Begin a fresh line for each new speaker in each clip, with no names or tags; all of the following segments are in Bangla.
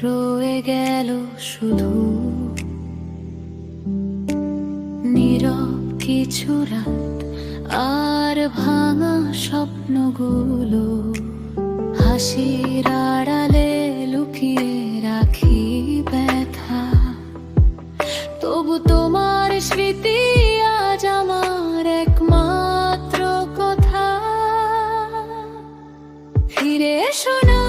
রয়ে গেল শুধু নীরব কিছু রাত আর ভাঙা স্বপ্নগুলো। হাসির আড়ালে লুকিয়ে রাখি ব্যথা, তবু তোমার স্মৃতি আজ আমার একমাত্র কথা। ফিরে এসো না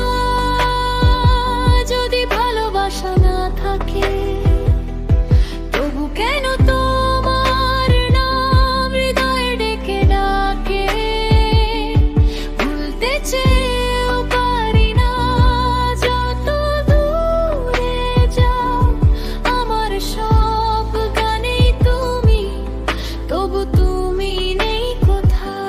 যদি ভালোবাসা না থাকে, তবু কেন তোমার নাম হৃদয়ে ডেকে ডাকে। ভুলতে চেয়েও পারি না, যত দূরে যাও আমার সব গানেই তুমি, তবু তুমি নেই কোথাও।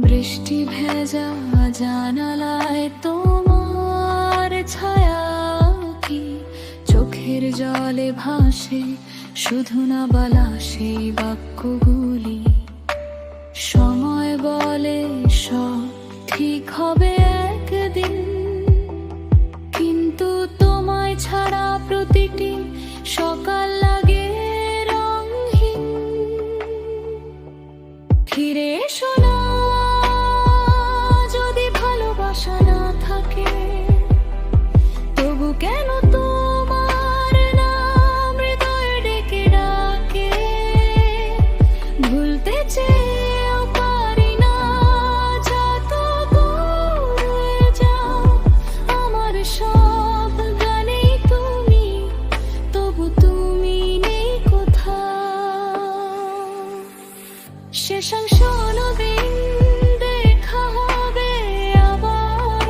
বৃষ্টি ভেজা জানালায় তোমার ছায়া কি চোখের জলে ভাসে, শুধু না বলা সেই বাক্যগুলি। সময় বলে সব ঠিক হবে একদিন, কিন্তু তোমায় ছাড়া প্রতিটি সকাল লাগে রঙহীন। ফিরে এসো না যদি ভালোবাসা না থাকে, তবু কেন তোমার নাম হৃদয়ে ডেকে ডাকে। ভুলতে চেয়েও পারি না, যত দূরে যাও আমার সব গানেই তুমি, তবু তুমি নেই কোথাও। শেষাংশ নবীন দেখা হবে আবার,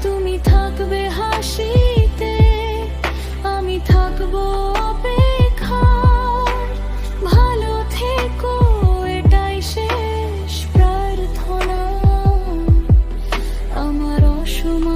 তুমি থাকবে হাসিতে, আমি থাকবো অপেক্ষায়। ভালো থেকো এটাই শেষ প্রার্থনা আমার অসময়।